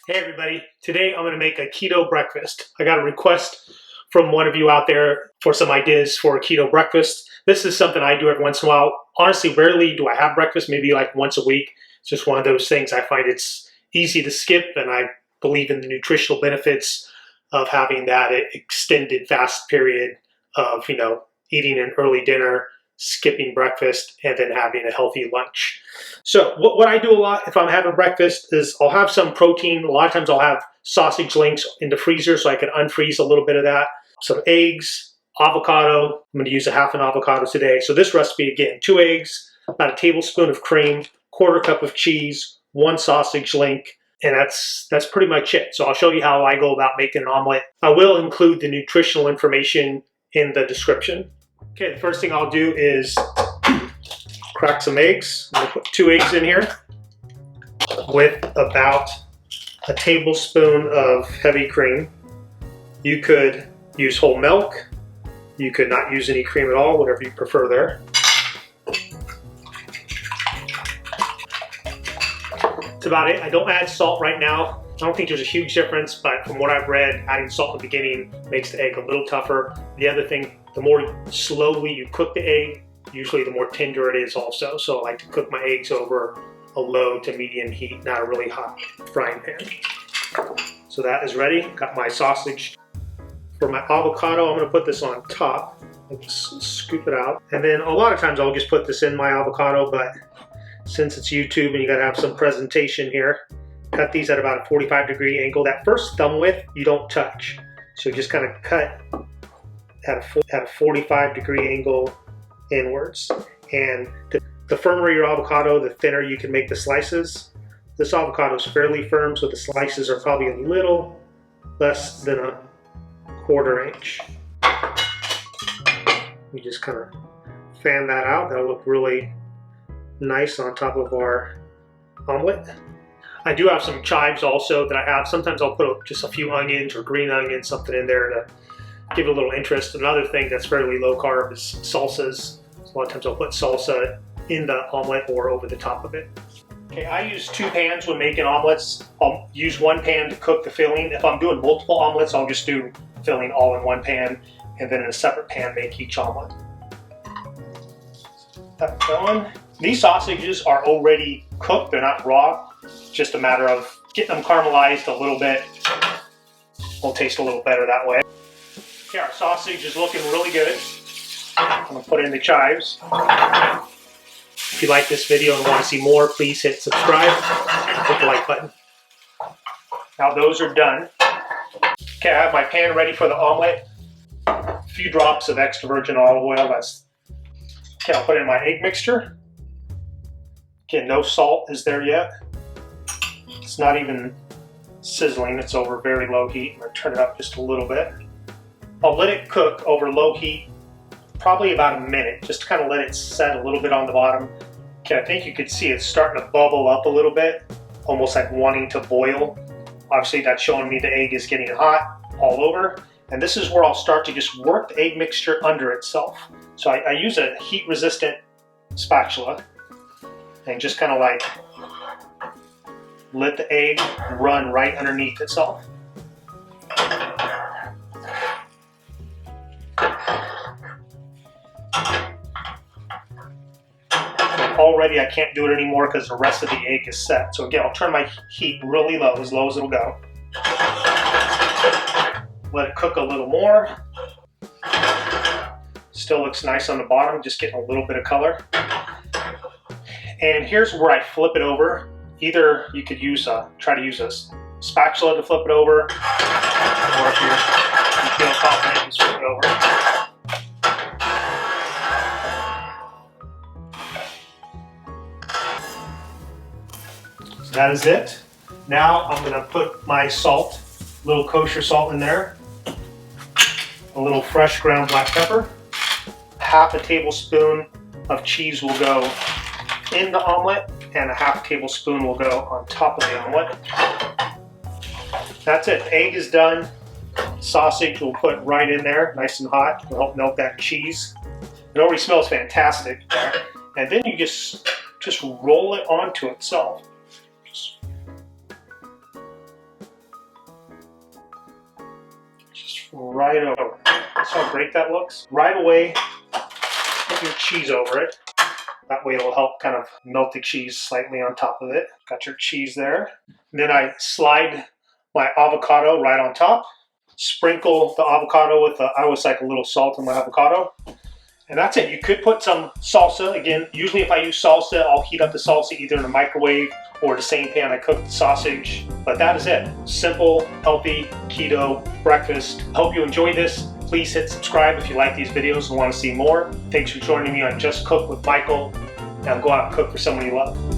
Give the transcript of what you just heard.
Hey everybody, today I'm going to make a keto breakfast. I got a request from one of you out there for some ideas for a keto breakfast. This is something I do every once in a while. Honestly, rarely do I have breakfast, maybe like once a week. It's just one of those things I find it's easy to skip, and I believe in the nutritional benefits of having that extended fast period of, eating an early dinner, skipping breakfast, and then having a healthy lunch. So what I do a lot if I'm having breakfast is I'll have some protein. A lot of times I'll have sausage links in the freezer so I can unfreeze a little bit of that. Some eggs, avocado. I'm going to use a half an avocado today. So this recipe, again, 2 eggs, about a tablespoon of cream, 1/4 cup of cheese, 1 sausage link, and that's pretty much it. So I'll show you how I go about making an omelet. I will include the nutritional information in the description. Okay, the first thing I'll do is crack some eggs. I'm going to put 2 eggs in here with about a tablespoon of heavy cream. You could use whole milk. You could not use any cream at all, whatever you prefer there. That's about it. I don't add salt right now. I don't think there's a huge difference, but from what I've read, adding salt in the beginning makes the egg a little tougher. The other thing, the more slowly you cook the egg, usually the more tender it is also. So I like to cook my eggs over a low to medium heat, not a really hot frying pan. So that is ready. Got my sausage. For my avocado, I'm going to put this on top. I'll just scoop it out. And then a lot of times I'll just put this in my avocado, but since it's YouTube and you got to have some presentation here, cut these at about a 45-degree angle. That first thumb width, you don't touch. So just kind of cut at a 45-degree angle inwards. And the firmer your avocado, the thinner you can make the slices. This avocado is fairly firm, so the slices are probably a little less than a 1/4 inch. You just kind of fan that out. That'll look really nice on top of our omelet. I do have some chives also that I have. Sometimes I'll put just a few onions or green onions, something in there to give it a little interest. Another thing that's fairly low carb is salsas. So a lot of times I'll put salsa in the omelet or over the top of it. Okay, I use 2 pans when making omelets. I'll use 1 pan to cook the filling. If I'm doing multiple omelets, I'll just do filling all in 1 pan and then in a separate pan make each omelet. That's going. These sausages are already cooked, they're not raw. It's just a matter of getting them caramelized a little bit. Will taste a little better that way. Okay, our sausage is looking really good. I'm going to put in the chives. If you like this video and want to see more, please hit subscribe. Hit the like button. Now those are done. Okay, I have my pan ready for the omelet. A few drops of extra virgin olive oil. Okay, I'll put in my egg mixture. Again, no salt is there yet. It's not even sizzling. It's over very low heat. I'm going to turn it up just a little bit. I'll let it cook over low heat, probably about a minute, just to kind of let it set a little bit on the bottom. Okay, I think you can see it's starting to bubble up a little bit, almost like wanting to boil. Obviously, that's showing me the egg is getting hot all over. And this is where I'll start to just work the egg mixture under itself. So I use a heat-resistant spatula and just kind of like let the egg run right underneath itself. Already I can't do it anymore because the rest of the egg is set. So again, I'll turn my heat really low as it'll go. Let it cook a little more. Still looks nice on the bottom, just getting a little bit of color. And here's where I flip it over. Either you could try to use a spatula to flip it over, or if you feel confident, just flip it over. So that is it. Now I'm going to put my salt, a little kosher salt in there, a little fresh ground black pepper, half a tablespoon of cheese will go in the omelet, and a half tablespoon will go on top of the omelet. That's it. The egg is done. Sausage we'll put right in there, nice and hot. It'll help melt that cheese. It already smells fantastic. And then you just roll it onto itself. right over. That's how great that looks. Right away, put your cheese over it. That way it'll help kind of melt the cheese slightly on top of it. Got your cheese there. And then I slide my avocado right on top. Sprinkle the avocado with, I always like a little salt in my avocado. And that's it. You could put some salsa. Again, usually if I use salsa, I'll heat up the salsa either in a microwave or the same pan I cook the sausage. But that is it. Simple, healthy, keto breakfast. Hope you enjoyed this. Please hit subscribe if you like these videos and want to see more. Thanks for joining me on Just Cook with Michael. Now go out and cook for someone you love.